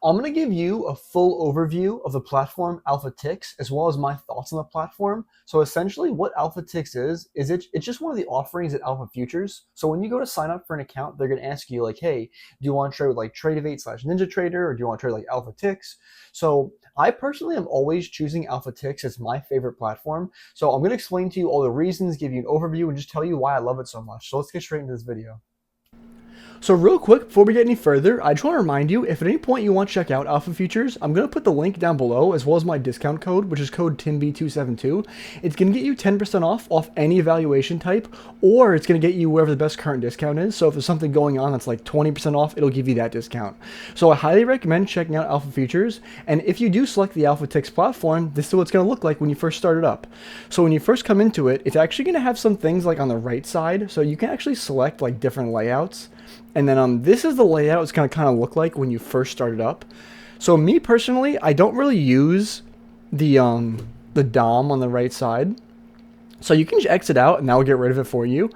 I'm going to give you a full overview of the platform AlphaTicks as well as my thoughts on the platform. So essentially what AlphaTicks is it's just one of the offerings at Alpha Futures. So when you go to sign up for an account, they're going to ask you like, hey, do you want to trade with like Tradeovate slash Ninja Trader or do you want to trade like AlphaTicks? So I personally am always choosing AlphaTicks as my favorite platform. So I'm going to explain to you all the reasons, give you an overview, and just tell you why I love it so much. So let's get straight into this video. So real quick, before we get any further, I just want to remind you, if at any point you want to check out Alpha Futures, I'm going to put the link down below, as well as my discount code, which is code TIMB272. It's going to get you 10% off any evaluation type, or it's going to get you wherever the best current discount is. So if there's something going on that's like 20% off, it'll give you that discount. So I highly recommend checking out Alpha Futures, and if you do select the AlphaTicks platform, this is what it's going to look like when you first start it up. So when you first come into it, it's actually going to have some things like on the right side, so you can actually select like different layouts. And then this is the layout it's going to kind of look like when you first start it up. So me personally, I don't really use the DOM on the right side. So you can just exit out and that will get rid of it for you.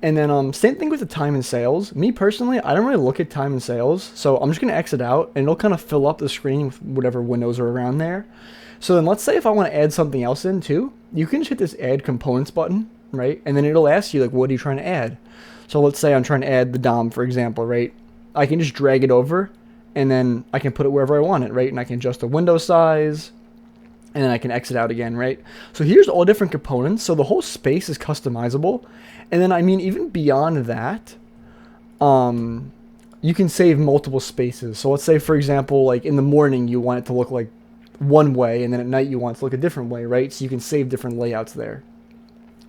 And then same thing with the time and sales. Me personally, I don't really look at time and sales. So I'm just going to exit out and it'll kind of fill up the screen with whatever windows are around there. So then let's say if I want to add something else in too, you can just hit this add components button, right? And then it'll ask you like, what are you trying to add? So let's say I'm trying to add the DOM, for example, right? I can just drag it over and then I can put it wherever I want it, right? And I can adjust the window size and then I can exit out again, right? So here's all different components. So the whole space is customizable. And then, I mean, even beyond that, you can save multiple spaces. So let's say, for example, like in the morning, you want it to look like one way and then at night you want it to look a different way, right? So you can save different layouts there.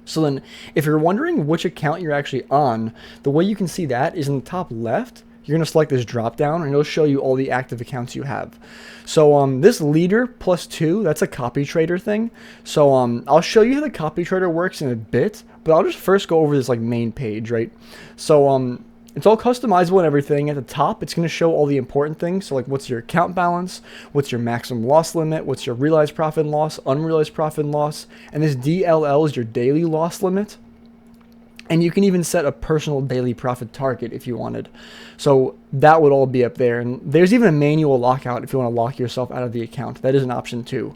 So then if you're wondering which account you're actually on, the way you can see that is in the top left. You're going to select this drop down and it'll show you all the active accounts you have. So this leader +2, that's a copy trader thing. So I'll show you how the copy trader works in a bit, but I'll just first go over this like main page, right? So it's all customizable and everything. At the top, it's going to show all the important things. So like what's your account balance, what's your maximum loss limit, what's your realized profit and loss, unrealized profit and loss, and this DLL is your daily loss limit. And you can even set a personal daily profit target if you wanted. So that would all be up there. And there's even a manual lockout if you want to lock yourself out of the account. That is an option too.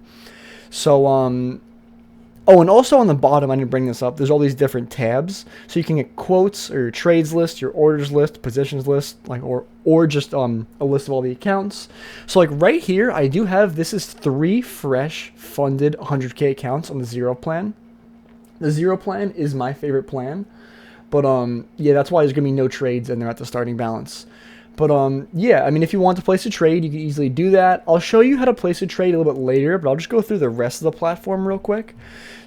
So oh, and also on the bottom, I didn't bring this up, there's all these different tabs. So you can get quotes or your trades list, your orders list, positions list, like or just a list of all the accounts. So like right here, I do have, this is 3 fresh funded 100K accounts on the zero plan. The zero plan is my favorite plan. But yeah, that's why there's going to be no trades in there at the starting balance. But yeah, I mean, if you want to place a trade, you can easily do that. I'll show you how to place a trade a little bit later, but I'll just go through the rest of the platform real quick.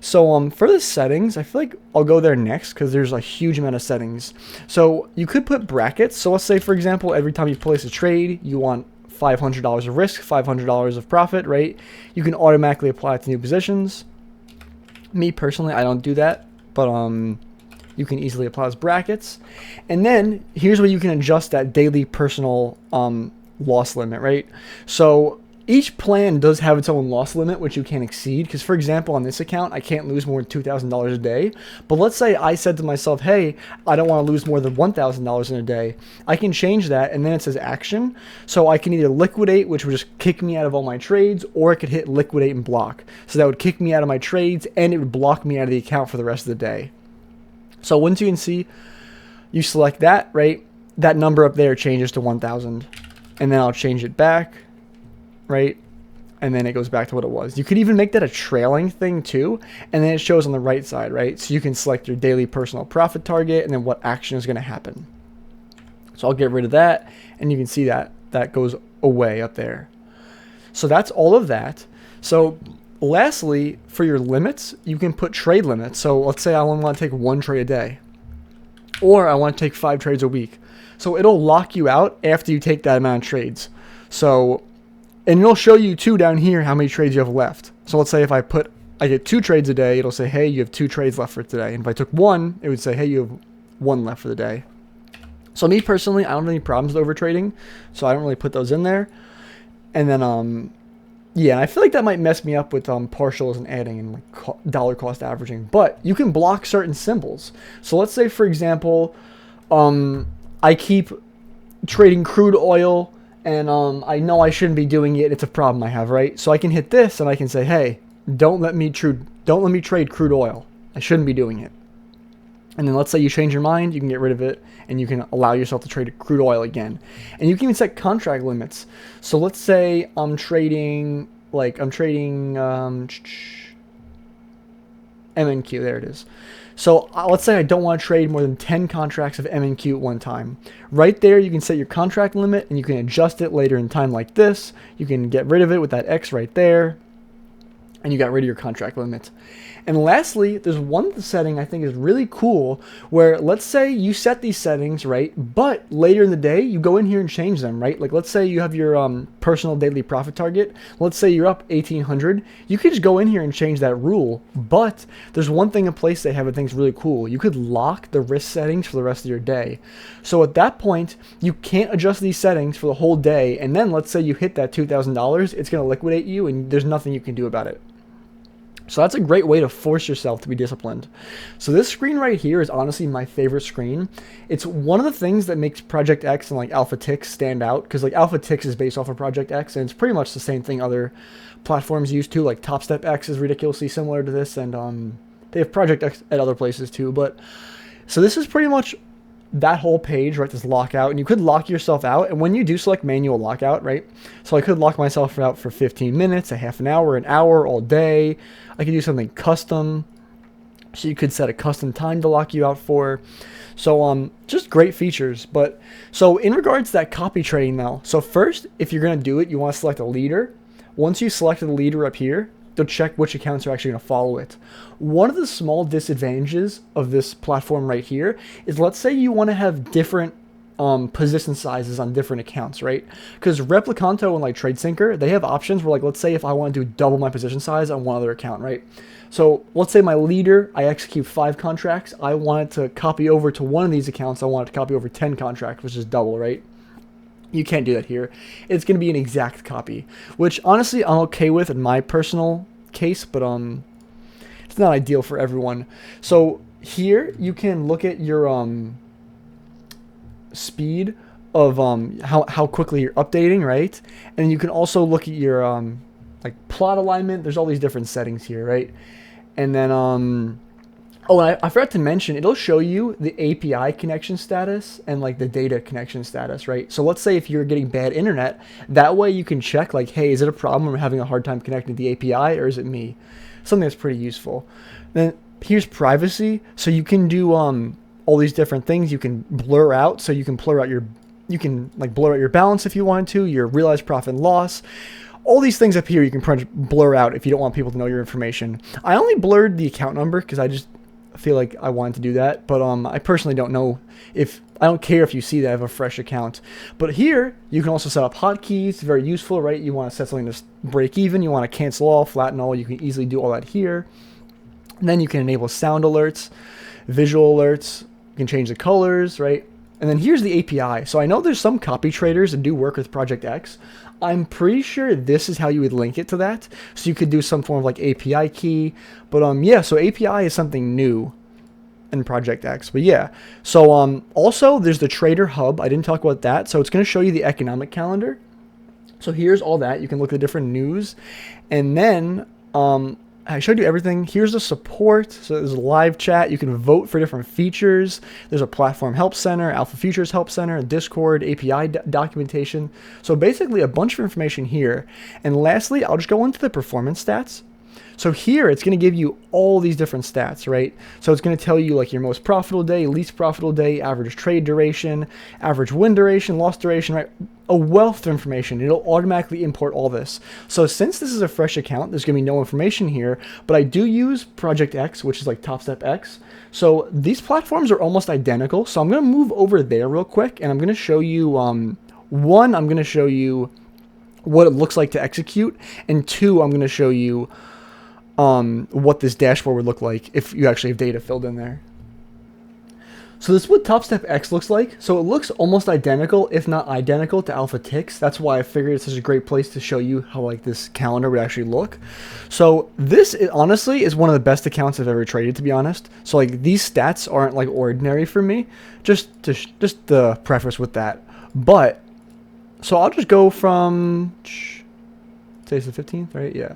So for the settings, I feel like I'll go there next because there's a huge amount of settings. So you could put brackets. So let's say, for example, every time you place a trade, you want $500 of risk, $500 of profit, right? You can automatically apply it to new positions. Me personally, I don't do that, but you can easily apply as brackets. And then here's where you can adjust that daily personal loss limit, right? So each plan does have its own loss limit, which you can't exceed. Because for example, on this account, I can't lose more than $2,000 a day. But let's say I said to myself, hey, I don't want to lose more than $1,000 in a day. I can change that, and then it says action. So I can either liquidate, which would just kick me out of all my trades, or I could hit liquidate and block. So that would kick me out of my trades, and it would block me out of the account for the rest of the day. So once you can see, you select that, right? That number up there changes to 1,000. And then I'll change it back, right? And then it goes back to what it was. You could even make that a trailing thing too. And then it shows on the right side, right? So you can select your daily personal profit target and then what action is going to happen. So I'll get rid of that. And you can see that that goes away up there. So that's all of that. So lastly, for your limits, you can put trade limits. So let's say I only want to take 1 trade a day, or I want to take 5 trades a week. So it'll lock you out after you take that amount of trades. So, and it'll show you too down here how many trades you have left. So let's say if I get 2 trades a day, it'll say, hey, you have 2 trades left for today. And if I took 1, it would say, hey, you have 1 left for the day. So me personally, I don't have any problems with overtrading, so I don't really put those in there. And then yeah, I feel like that might mess me up with partials and adding and like dollar cost averaging. But you can block certain symbols. So let's say, for example, I keep trading crude oil and I know I shouldn't be doing it. It's a problem I have, right? So I can hit this and I can say, hey, don't let me trade crude oil. I shouldn't be doing it. And then let's say you change your mind, you can get rid of it, and you can allow yourself to trade crude oil again. And you can even set contract limits. So let's say I'm trading MNQ, there it is. So let's say I don't want to trade more than 10 contracts of MNQ at one time. Right there, you can set your contract limit, and you can adjust it later in time like this. You can get rid of it with that X right there, and you got rid of your contract limit. And lastly, there's one setting I think is really cool where let's say you set these settings, right? But later in the day, you go in here and change them, right? Like let's say you have your personal daily profit target. Let's say you're up 1,800. You could just go in here and change that rule. But there's one thing in place they have I think is really cool. You could lock the risk settings for the rest of your day. So at that point, you can't adjust these settings for the whole day. And then let's say you hit that $2,000, it's going to liquidate you and there's nothing you can do about it. So that's a great way to force yourself to be disciplined. So this screen right here is honestly my favorite screen. It's one of the things that makes Project X and like AlphaTicks stand out, because like AlphaTicks is based off of Project X, and it's pretty much the same thing other platforms use too. Like Top X is ridiculously similar to this, and they have Project X at other places too. But so this is pretty much that whole page, right? This lockout, and you could lock yourself out. And when you do select manual lockout, right? So I could lock myself out for 15 minutes, a half an hour, all day. I could do something custom. So you could set a custom time to lock you out for. So just great features. But so in regards to that copy trading now, so first, if you're going to do it, you want to select a leader. Once you select the leader up here, to check which accounts are actually going to follow it. One of the small disadvantages of this platform right here is, let's say you want to have different position sizes on different accounts, right? Because Replicanto and like TradeSyncer, they have options where, like, let's say if I want to do double my position size on one other account, right? So let's say my leader, I execute 5 contracts. I want it to copy over to one of these accounts. I want it to copy over 10 contracts, which is double, right? You can't do that here. It's going to be an exact copy, which honestly I'm okay with in my personal case, but it's not ideal for everyone. So here you can look at your speed of how quickly you're updating, right? And you can also look at your like plot alignment. There's all these different settings here, right? And then oh, and I forgot to mention, it'll show you the API connection status and like the data connection status, right? So let's say if you're getting bad internet, that way you can check like, hey, is it a problem? I'm having a hard time connecting to the API, or is it me? Something that's pretty useful. Then here's privacy. So you can do all these different things. You can blur out. So you can blur out your balance if you want to, your realized profit and loss. All these things up here you can blur out if you don't want people to know your information. I only blurred the account number because I feel like I wanted to do that, but I personally don't know if I don't care if you see that I have a fresh account. But here you can also set up hotkeys. Very useful, right? You want to set something to break even, you want to cancel all, flatten all. You can easily do all that here. And then you can enable sound alerts, visual alerts. You can change the colors, right? And then here's the API. So I know there's some copy traders that do work with Project X. I'm pretty sure this is how you would link it to that. So you could do some form of like API key. But yeah, so API is something new in Project X. But yeah, so also there's the Trader Hub. I didn't talk about that. So it's going to show you the economic calendar. So here's all that. You can look at the different news. And then I showed you everything. Here's the support. So there's a live chat. You can vote for different features. There's a platform help center, Alpha Futures help center, Discord, API documentation. So basically a bunch of information here. And lastly, I'll just go into the performance stats. So here it's going to give you all these different stats, right? So it's going to tell you like your most profitable day, least profitable day, average trade duration, average win duration, loss duration, right? A wealth of information. It'll automatically import all this. So since this is a fresh account, there's going to be no information here, but I do use Project X, which is like TopStepX. So these platforms are almost identical. So I'm going to move over there real quick, and I'm going to show you, I'm going to show you what it looks like to execute, and 2, I'm going to show you what this dashboard would look like if you actually have data filled in there. So this is what TopStepX looks like. So it looks almost identical, if not identical, to AlphaTicks. That's why I figured it's such a great place to show you how like this calendar would actually look. So this honestly is one of the best accounts I've ever traded, to be honest. So like these stats aren't like ordinary for me, just to preface with that. But So I'll just go from, today's the 15th, right? Yeah.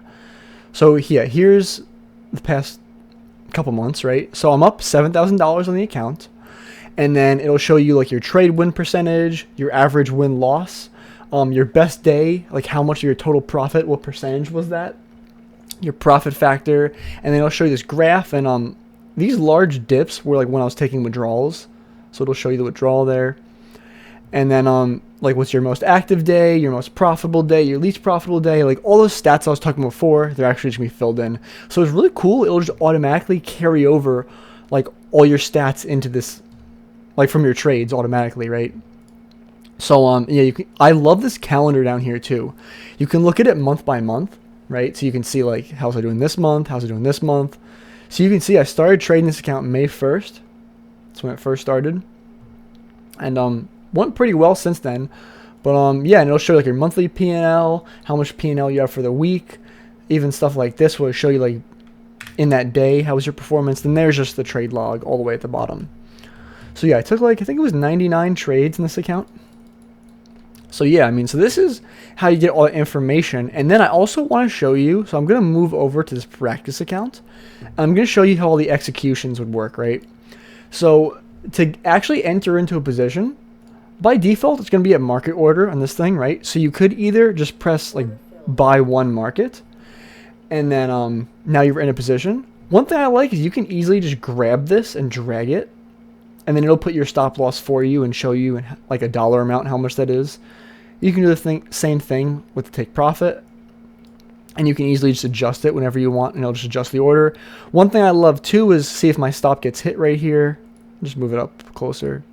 So yeah, here's the past couple months, right? So I'm up $7,000 on the account, and then it'll show you like your trade win percentage, your average win loss, your best day, like how much of your total profit, what percentage was that, your profit factor, and then it'll show you this graph. And these large dips were like when I was taking withdrawals, so it'll show you the withdrawal there. And then like what's your most active day, your most profitable day, your least profitable day, like all those stats I was talking about before, they're actually just gonna be filled in. So it's really cool. It'll just automatically carry over like all your stats into this, like from your trades automatically, right? So yeah, I love this calendar down here too. You can look at it month by month, right? So you can see like how's I doing this month, how's I doing this month. So you can see I started trading this account May 1st. That's when it first started, and went pretty well since then. But yeah, and it'll show like your monthly P&L, how much P&L you have for the week, even stuff like this will show you like in that day how was your performance. Then there's just the trade log all the way at the bottom. So yeah, I took like I think it was 99 trades in this account. So yeah, I mean, so this is how you get all the information. And then I also want to show you, so I'm going to move over to this practice account. I'm going to show you how all the executions would work, right? So to actually enter into a position, by default, it's going to be a market order on this thing, right? So you could either just press like buy one market, and then now you're in a position. One thing I like is you can easily just grab this and drag it, and then it'll put your stop loss for you and show you in like a dollar amount how much that is. You can do the same thing with the take profit, and you can easily just adjust it whenever you want, and it'll just adjust the order. One thing I love too is see if my stop gets hit right here. Just move it up closer.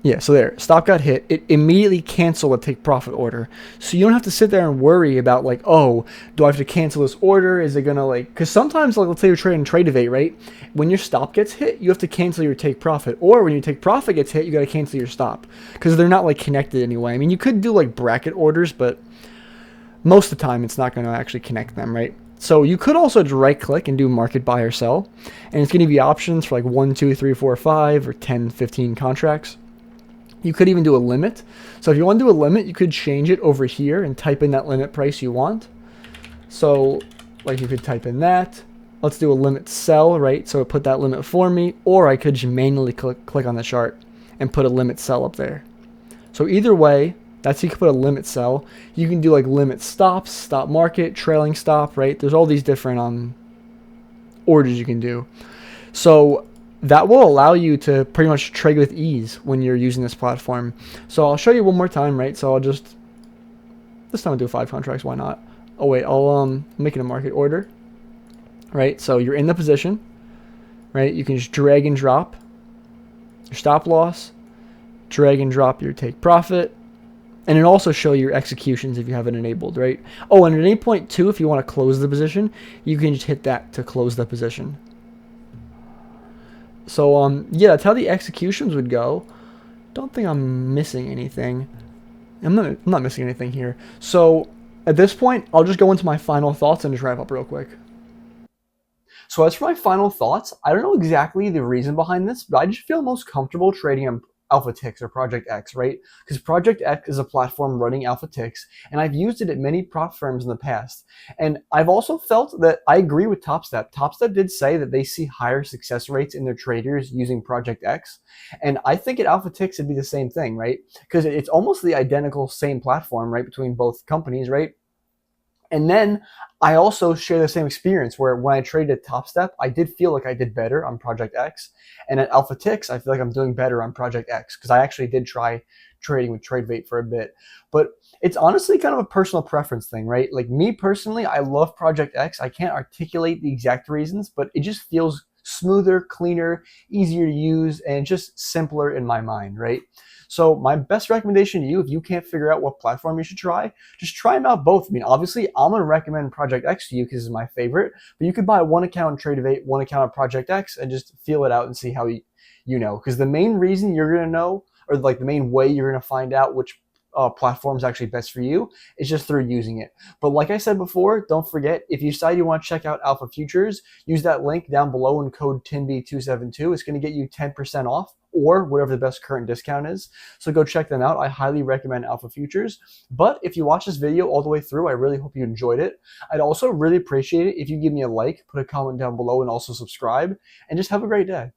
Yeah, so there, stop got hit. It immediately canceled a take profit order. So you don't have to sit there and worry about like, oh, do I have to cancel this order? Is it gonna like, because sometimes like let's say you're trading TradeZella, right? When your stop gets hit, you have to cancel your take profit. Or when your take profit gets hit, you gotta cancel your stop. Because they're not like connected anyway. I mean, you could do like bracket orders, but most of the time it's not gonna actually connect them, right? So you could also just right click and do market buy or sell. And it's gonna give you options for like 1, 2, 3, 4, 5, or 10, 15 contracts. You could even do a limit. So if you want to do a limit, you could change it over here and type in that limit price you want. So like you could type in that. Let's do a limit sell, right? So it put that limit for me, or I could just manually click on the chart and put a limit sell up there. So either way, that's you can put a limit sell. You can do like limit stops, stop market, trailing stop, right? There's all these different orders you can do. So that will allow you to pretty much trade with ease when you're using this platform. So I'll show you one more time, right? So I'll just, this time I'll do 5 contracts, why not? Oh wait, I'll make it a market order, right? So you're in the position, right? You can just drag and drop your stop loss, drag and drop your take profit, and it also show your executions if you have it enabled, right? Oh, and at any point too, if you want to close the position, you can just hit that to close the position. So yeah, that's how the executions would go. Don't think I'm missing anything. I'm not missing anything here. So at this point, I'll just go into my final thoughts and just wrap up real quick. So as for my final thoughts, I don't know exactly the reason behind this, but I just feel most comfortable trading on AlphaTicks or Project X, right? Because Project X is a platform running AlphaTicks, and I've used it at many prop firms in the past. And I've also felt that I agree with TopStep. TopStep did say that they see higher success rates in their traders using Project X. And I think at AlphaTicks it'd be the same thing, right? Because it's almost the identical same platform, right, between both companies, right? And then I also share the same experience where when I traded at TopStep, I did feel like I did better on Project X. And at AlphaTicks, I feel like I'm doing better on Project X because I actually did try trading with TradeZella for a bit. But it's honestly kind of a personal preference thing, right? Like me personally, I love Project X. I can't articulate the exact reasons, but it just feels smoother, cleaner, easier to use, and just simpler in my mind, right? So my best recommendation to you, if you can't figure out what platform you should try, just try them out both. I mean, obviously, I'm going to recommend Project X to you because it's my favorite, but you could buy one account on TradeZella, one account on Project X, and just feel it out and see how you know. Because the main reason you're going to know, or like the main way you're going to find out which platform is actually best for you is just through using it. But like I said before, don't forget, if you decide you want to check out Alpha Futures, use that link down below and code TINB272. It's going to get you 10% off. or whatever the best current discount is. So go check them out. I highly recommend Alpha Futures. But if you watch this video all the way through, I really hope you enjoyed it. I'd also really appreciate it if you give me a like, put a comment down below, and also subscribe. And just have a great day.